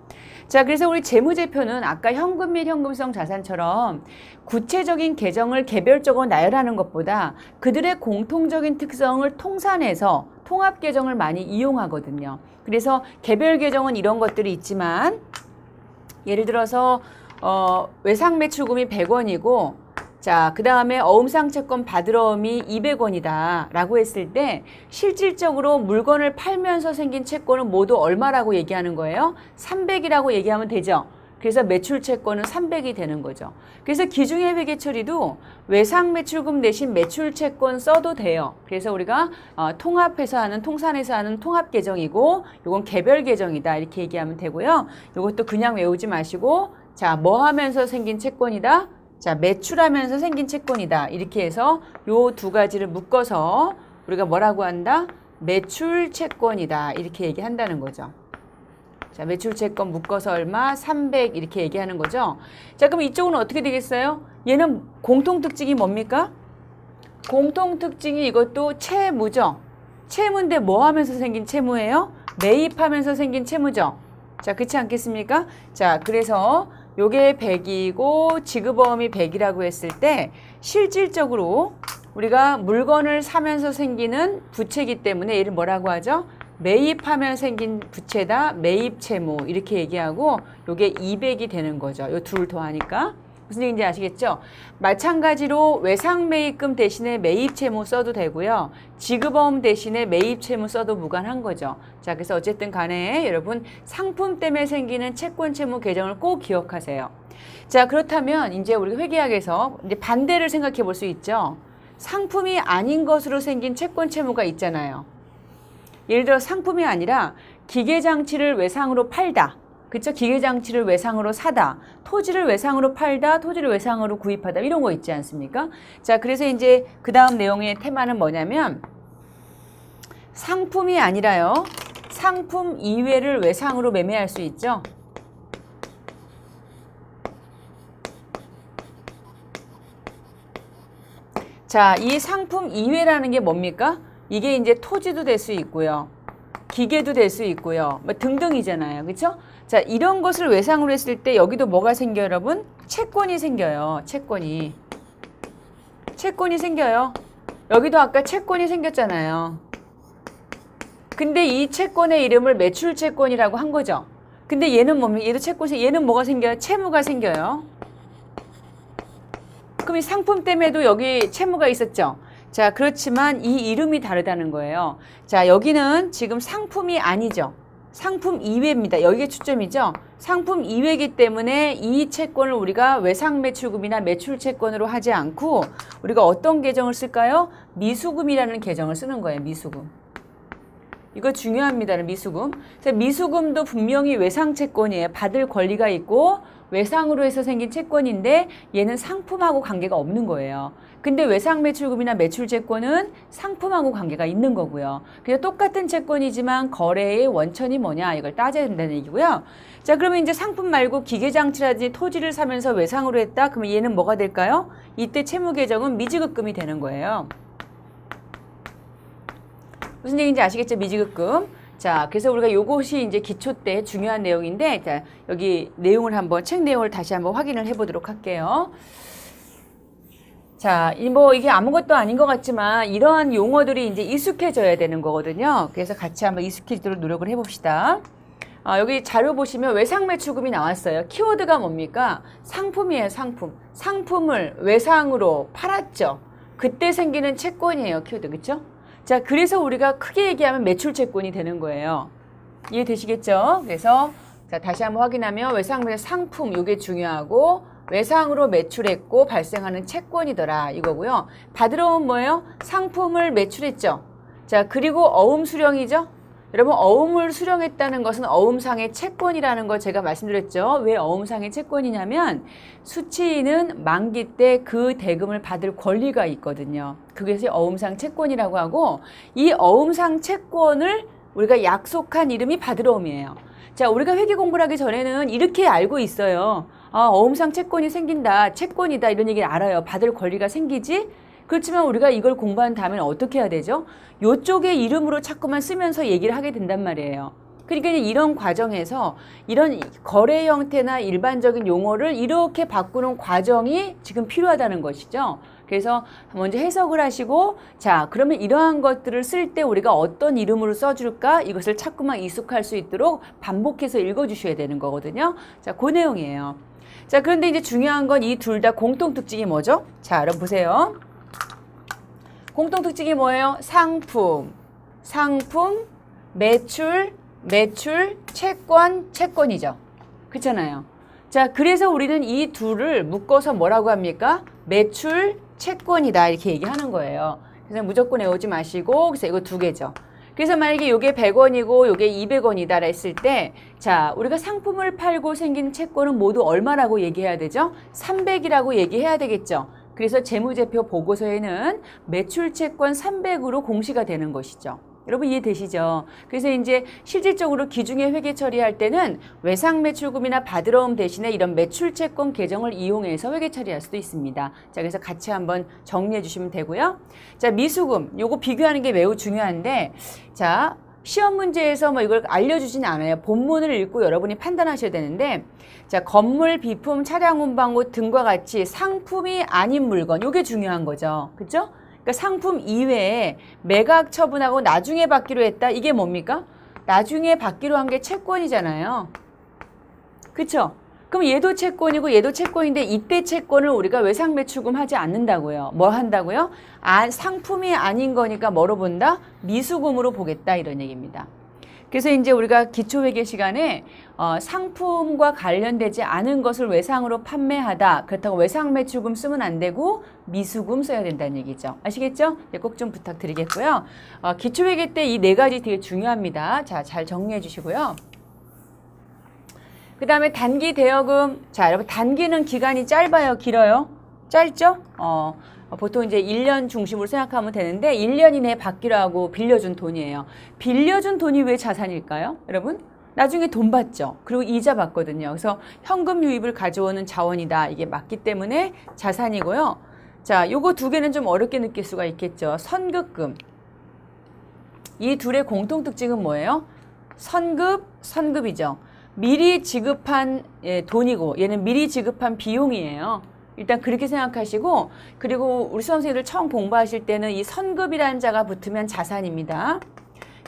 [SPEAKER 1] 자, 그래서 우리 재무제표는 아까 현금 및 현금성 자산처럼 구체적인 계정을 개별적으로 나열하는 것보다 그들의 공통적인 특성을 통산해서 통합 계정을 많이 이용하거든요. 그래서 개별 계정은 이런 것들이 있지만 예를 들어서 외상 매출금이 100원이고 자, 그 다음에 어음상 채권 받으러움이 200원이다 라고 했을 때 실질적으로 물건을 팔면서 생긴 채권은 모두 얼마라고 얘기하는 거예요? 300이라고 얘기하면 되죠. 그래서 매출 채권은 300이 되는 거죠. 그래서 기중의 회계 처리도 외상 매출금 대신 매출 채권 써도 돼요. 그래서 우리가 통합해서 하는, 통산해서 하는 통합 계정이고 이건 개별 계정이다 이렇게 얘기하면 되고요. 이것도 그냥 외우지 마시고 자, 뭐 하면서 생긴 채권이다? 자, 매출하면서 생긴 채권이다. 이렇게 해서 요 두 가지를 묶어서 우리가 뭐라고 한다? 매출 채권이다. 이렇게 얘기한다는 거죠. 자, 매출 채권 묶어서 얼마? 300 이렇게 얘기하는 거죠. 자, 그럼 이쪽은 어떻게 되겠어요? 얘는 공통특징이 뭡니까? 공통특징이 이것도 채무죠. 채무인데 뭐 하면서 생긴 채무예요? 매입하면서 생긴 채무죠. 자, 그렇지 않겠습니까? 자, 그래서 요게 100이고 지급어음이 100이라고 했을 때 실질적으로 우리가 물건을 사면서 생기는 부채이기 때문에 얘를 뭐라고 하죠? 매입하면 생긴 부채다. 매입 채무 이렇게 얘기하고 요게 200이 되는 거죠. 요 둘 더하니까. 무슨 얘기인지 아시겠죠? 마찬가지로 외상 매입금 대신에 매입 채무 써도 되고요. 지급어음 대신에 매입 채무 써도 무관한 거죠. 자, 그래서 어쨌든 간에 여러분 상품 때문에 생기는 채권 채무 계정을 꼭 기억하세요. 자, 그렇다면 이제 우리가 회계학에서 이제 반대를 생각해 볼 수 있죠. 상품이 아닌 것으로 생긴 채권 채무가 있잖아요. 예를 들어 상품이 아니라 기계장치를 외상으로 팔다. 그쵸? 기계장치를 외상으로 사다. 토지를 외상으로 팔다. 토지를 외상으로 구입하다. 이런 거 있지 않습니까? 자, 그래서 이제 그 다음 내용의 테마는 뭐냐면 상품이 아니라요. 상품 이외를 외상으로 매매할 수 있죠. 자, 이 상품 이외라는 게 뭡니까? 이게 이제 토지도 될 수 있고요. 기계도 될 수 있고요. 뭐 등등이잖아요. 그렇죠? 자, 이런 것을 외상으로 했을 때 여기도 뭐가 생겨요, 여러분? 채권이 생겨요. 채권이 생겨요. 여기도 아까 채권이 생겼잖아요. 근데 이 채권의 이름을 매출 채권이라고 한 거죠. 근데 얘는 뭡니까? 얘도 채권이, 얘는 뭐가 생겨요? 채무가 생겨요. 그럼 이 상품 때문에도 여기 채무가 있었죠. 자, 그렇지만 이 이름이 다르다는 거예요. 자, 여기는 지금 상품이 아니죠. 상품 이외입니다. 여기에 초점이죠. 상품 이외이기 때문에 이 채권을 우리가 외상 매출금이나 매출 채권으로 하지 않고 우리가 어떤 계정을 쓸까요? 미수금이라는 계정을 쓰는 거예요. 미수금. 이거 중요합니다. 미수금. 미수금도 분명히 외상 채권이에요. 받을 권리가 있고 외상으로 해서 생긴 채권인데 얘는 상품하고 관계가 없는 거예요. 근데 외상 매출금이나 매출 채권은 상품하고 관계가 있는 거고요. 그래서 똑같은 채권이지만 거래의 원천이 뭐냐 이걸 따져야 된다는 얘기고요. 자, 그러면 이제 상품 말고 기계장치라든지 토지를 사면서 외상으로 했다. 그러면 얘는 뭐가 될까요? 이때 채무 계정은 미지급금이 되는 거예요. 무슨 얘기인지 아시겠죠? 미지급금. 자, 그래서 우리가 요것이 이제 기초 때 중요한 내용인데, 자, 여기 내용을 한번, 책 내용을 다시 한번 확인을 해보도록 할게요. 자, 뭐 이게 아무것도 아닌 것 같지만 이러한 용어들이 이제 익숙해져야 되는 거거든요. 그래서 같이 한번 익숙해지도록 노력을 해봅시다. 여기 자료 보시면 외상 매출금이 나왔어요. 키워드가 뭡니까? 상품이에요, 상품. 상품을 외상으로 팔았죠. 그때 생기는 채권이에요, 키워드. 그쵸? 자, 그래서 우리가 크게 얘기하면 매출 채권이 되는 거예요. 이해되시겠죠? 그래서 자, 다시 한번 확인하면 외상 매출 상품 요게 중요하고 외상으로 매출했고 발생하는 채권이더라 이거고요. 받으러 온 뭐예요? 상품을 매출했죠. 자, 그리고 어음 수령이죠. 여러분 어음을 수령했다는 것은 어음상의 채권이라는 걸 제가 말씀드렸죠. 왜 어음상의 채권이냐면 수취인은 만기 때 그 대금을 받을 권리가 있거든요. 그것이 어음상 채권이라고 하고 이 어음상 채권을 우리가 약속한 이름이 받으러옴이에요. 자, 우리가 회계 공부를 하기 전에는 이렇게 알고 있어요. 어음상 채권이 생긴다, 채권이다 이런 얘기를 알아요. 받을 권리가 생기지? 그렇지만 우리가 이걸 공부한 다음에 어떻게 해야 되죠? 요쪽의 이름으로 자꾸만 쓰면서 얘기를 하게 된단 말이에요. 그러니까 이런 과정에서 이런 거래 형태나 일반적인 용어를 이렇게 바꾸는 과정이 지금 필요하다는 것이죠. 그래서 먼저 해석을 하시고, 자, 그러면 이러한 것들을 쓸 때 우리가 어떤 이름으로 써줄까? 이것을 자꾸만 익숙할 수 있도록 반복해서 읽어주셔야 되는 거거든요. 자, 그 내용이에요. 자, 그런데 이제 중요한 건 이 둘 다 공통 특징이 뭐죠? 자, 여러분 보세요. 공통 특징이 뭐예요? 상품, 매출, 채권이죠. 그렇잖아요. 자, 그래서 우리는 이 둘을 묶어서 뭐라고 합니까? 매출, 채권이다 이렇게 얘기하는 거예요. 그래서 무조건 외우지 마시고, 그래서 이거 두 개죠. 그래서 만약에 이게 100원이고 이게 200원이다 했을 때, 자, 우리가 상품을 팔고 생긴 채권은 모두 얼마라고 얘기해야 되죠? 300이라고 얘기해야 되겠죠. 그래서 재무제표 보고서에는 매출채권 300으로 공시가 되는 것이죠. 여러분 이해되시죠? 그래서 이제 실질적으로 기중의 회계 처리할 때는 외상매출금이나 받으러옴 대신에 이런 매출채권 계정을 이용해서 회계 처리할 수도 있습니다. 자, 그래서 같이 한번 정리해 주시면 되고요. 자, 미수금 요거 비교하는 게 매우 중요한데, 자, 시험 문제에서 뭐 이걸 알려주진 않아요. 본문을 읽고 여러분이 판단하셔야 되는데, 자, 건물, 비품, 차량 운반고 등과 같이 상품이 아닌 물건, 요게 중요한 거죠. 그죠? 그러니까 상품 이외에 매각 처분하고 나중에 받기로 했다. 이게 뭡니까? 나중에 받기로 한 게 채권이잖아요. 그쵸? 그럼 얘도 채권이고 얘도 채권인데 이때 채권을 우리가 외상매출금 하지 않는다고요. 뭐 한다고요? 상품이 아닌 거니까 뭐로 본다? 미수금으로 보겠다 이런 얘기입니다. 그래서 이제 우리가 기초회계 시간에 상품과 관련되지 않은 것을 외상으로 판매하다. 그렇다고 외상매출금 쓰면 안 되고 미수금 써야 된다는 얘기죠. 아시겠죠? 꼭 좀 부탁드리겠고요. 기초회계 때 이 네 가지 되게 중요합니다. 자, 잘 정리해 주시고요. 그 다음에 단기 대여금. 자, 여러분 단기는 기간이 짧아요? 길어요? 짧죠? 보통 이제 1년 중심으로 생각하면 되는데 1년 이내에 받기로 하고 빌려준 돈이에요. 빌려준 돈이 왜 자산일까요? 여러분? 나중에 돈 받죠. 그리고 이자 받거든요. 그래서 현금 유입을 가져오는 자원이다. 이게 맞기 때문에 자산이고요. 자, 요거 두 개는 좀 어렵게 느낄 수가 있겠죠. 선급금. 이 둘의 공통 특징은 뭐예요? 선급이죠. 미리 지급한 돈이고 얘는 미리 지급한 비용이에요. 일단 그렇게 생각하시고, 그리고 우리 수험생들 처음 공부하실 때는 이 선급이라는 자가 붙으면 자산입니다.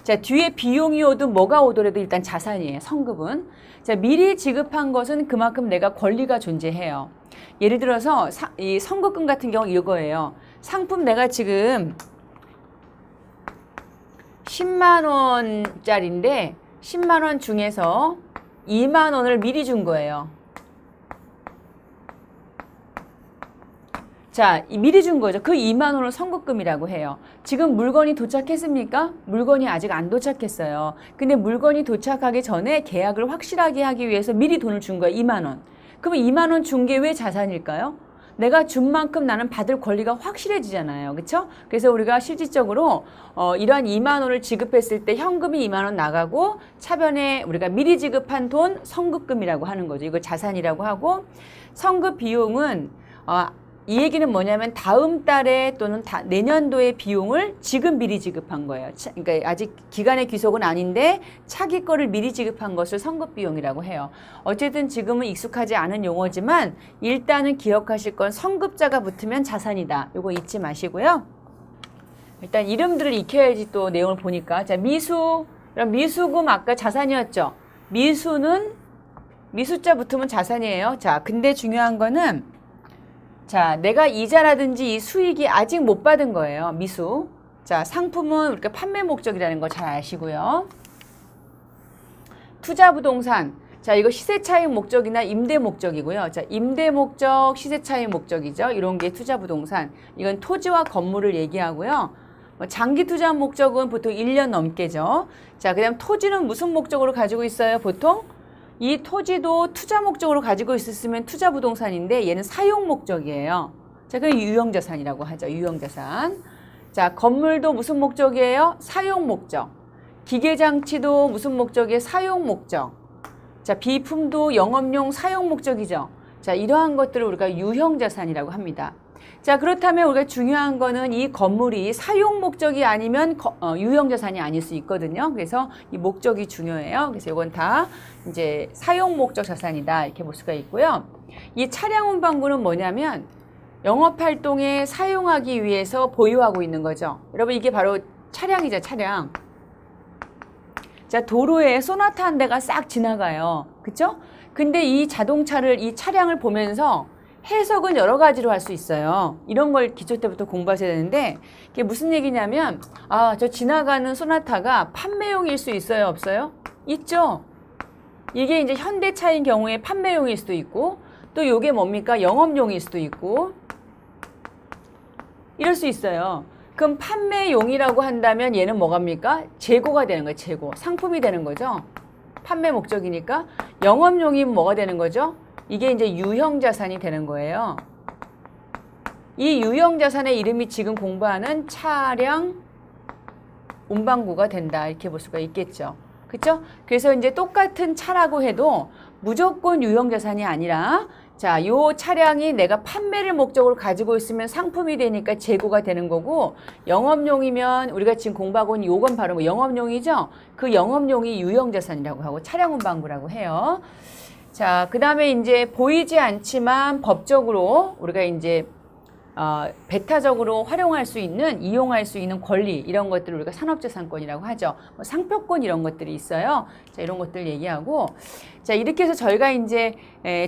[SPEAKER 1] 자, 뒤에 비용이 오든 뭐가 오더라도 일단 자산이에요. 선급은. 자, 미리 지급한 것은 그만큼 내가 권리가 존재해요. 예를 들어서 이 선급금 같은 경우 이거예요. 상품 내가 지금 10만 원짜리인데 10만 원 중에서 2만 원을 미리 준 거예요. 자, 미리 준 거죠. 그 2만 원을 선급금이라고 해요. 지금 물건이 도착했습니까? 물건이 아직 안 도착했어요. 근데 물건이 도착하기 전에 계약을 확실하게 하기 위해서 미리 돈을 준 거예요. 2만 원. 그럼 2만 원 준 게 왜 자산일까요? 내가 준 만큼 나는 받을 권리가 확실해지잖아요. 그렇죠? 그래서 우리가 실질적으로 이러한 2만 원을 지급했을 때 현금이 2만 원 나가고 차변에 우리가 미리 지급한 돈 선급금이라고 하는 거죠. 이거 자산이라고 하고, 선급 비용은 이 얘기는 뭐냐면 다음 달에 또는 내년도의 비용을 지금 미리 지급한 거예요. 그러니까 아직 기간의 귀속은 아닌데 차기 거를 미리 지급한 것을 선급 비용이라고 해요. 어쨌든 지금은 익숙하지 않은 용어지만 일단은 기억하실 건 선급자가 붙으면 자산이다. 요거 잊지 마시고요. 일단 이름들을 익혀야지 또 내용을 보니까. 자, 미수금 아까 자산이었죠. 미수자 붙으면 자산이에요. 자, 근데 중요한 거는, 자, 내가 이자라든지 이 수익이 아직 못 받은 거예요. 미수. 자, 상품은 우리가 판매 목적이라는 거 잘 아시고요. 투자 부동산. 자, 이거 시세 차익 목적이나 임대 목적이고요. 자, 임대 목적, 시세 차익 목적이죠. 이런 게 투자 부동산. 이건 토지와 건물을 얘기하고요. 장기 투자 목적은 보통 1년 넘게죠. 자, 그다음 토지는 무슨 목적으로 가지고 있어요? 보통 이 토지도 투자 목적으로 가지고 있었으면 투자 부동산인데 얘는 사용 목적이에요. 자, 그럼 유형자산이라고 하죠. 유형자산. 자, 건물도 무슨 목적이에요? 사용 목적. 기계장치도 무슨 목적이에요? 사용 목적. 자, 비품도 영업용 사용 목적이죠. 자, 이러한 것들을 우리가 유형자산이라고 합니다. 자, 그렇다면 우리가 중요한 거는 이 건물이 사용 목적이 아니면 유형자산이 아닐 수 있거든요. 그래서 이 목적이 중요해요. 그래서 이건 다 이제 사용 목적 자산이다 이렇게 볼 수가 있고요. 이 차량 운반구는 뭐냐면 영업활동에 사용하기 위해서 보유하고 있는 거죠. 여러분 이게 바로 차량이죠, 차량. 자, 도로에 소나타 한 대가 싹 지나가요. 그쵸? 근데 이 자동차를, 이 차량을 보면서 해석은 여러 가지로 할 수 있어요. 이런 걸 기초 때부터 공부하셔야 되는데, 이게 무슨 얘기냐면, 아, 저 지나가는 소나타가 판매용일 수 있어요, 없어요? 있죠? 이게 이제 현대차인 경우에 판매용일 수도 있고, 또 이게 뭡니까? 영업용일 수도 있고, 이럴 수 있어요. 그럼 판매용이라고 한다면 얘는 뭐갑니까? 재고가 되는 거예요, 재고. 상품이 되는 거죠. 판매 목적이니까. 영업용이면 뭐가 되는 거죠? 이게 이제 유형자산이 되는 거예요. 이 유형자산의 이름이 지금 공부하는 차량 운반구가 된다. 이렇게 볼 수가 있겠죠. 그렇죠? 그래서 이제 똑같은 차라고 해도 무조건 유형자산이 아니라 자, 요 차량이 내가 판매를 목적으로 가지고 있으면 상품이 되니까 재고가 되는 거고 영업용이면 우리가 지금 공부하고 있는 요건 바로 뭐 영업용이죠? 그 영업용이 유형자산이라고 하고 차량 운반구라고 해요. 자, 그 다음에 이제 보이지 않지만 법적으로 우리가 이제 배타적으로 활용할 수 있는, 이용할 수 있는 권리 이런 것들을 우리가 산업재산권이라고 하죠. 뭐 상표권 이런 것들이 있어요. 자, 이런 것들 얘기하고 자, 이렇게 해서 저희가 이제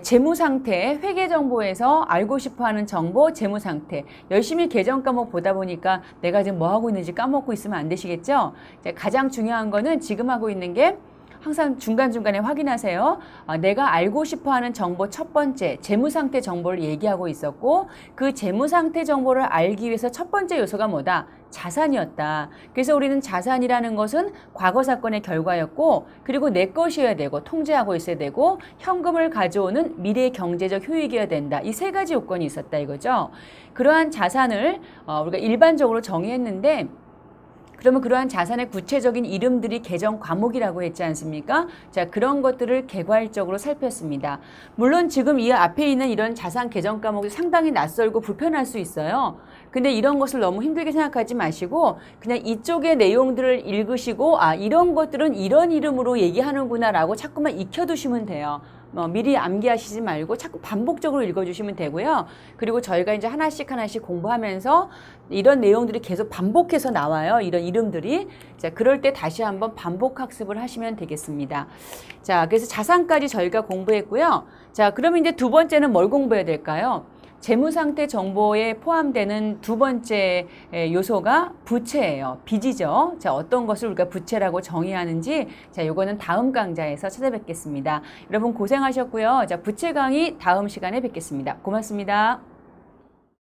[SPEAKER 1] 재무상태, 회계정보에서 알고 싶어하는 정보, 재무상태 열심히 계정 과목 보다 보니까 내가 지금 뭐 하고 있는지 까먹고 있으면 안 되시겠죠? 자, 가장 중요한 거는 지금 하고 있는 게 항상 중간중간에 확인하세요. 내가 알고 싶어하는 정보 첫 번째 재무상태 정보를 얘기하고 있었고 그 재무상태 정보를 알기 위해서 첫 번째 요소가 뭐다? 자산이었다. 그래서 우리는 자산이라는 것은 과거 사건의 결과였고 그리고 내 것이어야 되고 통제하고 있어야 되고 현금을 가져오는 미래 경제적 효익이어야 된다. 이 세 가지 요건이 있었다 이거죠. 그러한 자산을 우리가 일반적으로 정의했는데 그러면 그러한 자산의 구체적인 이름들이 계정 과목이라고 했지 않습니까? 자, 그런 것들을 개괄적으로 살폈습니다. 물론 지금 이 앞에 있는 이런 자산 계정 과목이 상당히 낯설고 불편할 수 있어요. 근데 이런 것을 너무 힘들게 생각하지 마시고 그냥 이쪽의 내용들을 읽으시고 아, 이런 것들은 이런 이름으로 얘기하는구나 라고 자꾸만 익혀두시면 돼요. 미리 암기하시지 말고 자꾸 반복적으로 읽어주시면 되고요. 그리고 저희가 이제 하나씩 공부하면서 이런 내용들이 계속 반복해서 나와요. 이런 이름들이. 자, 그럴 때 다시 한번 반복 학습을 하시면 되겠습니다. 자, 그래서 자산까지 저희가 공부했고요. 자, 그러면 이제 두 번째는 뭘 공부해야 될까요? 재무상태 정보에 포함되는 두 번째 요소가 부채예요. 빚이죠. 자, 어떤 것을 우리가 부채라고 정의하는지 자, 요거는 다음 강좌에서 찾아뵙겠습니다. 여러분 고생하셨고요. 자, 부채 강의 다음 시간에 뵙겠습니다. 고맙습니다.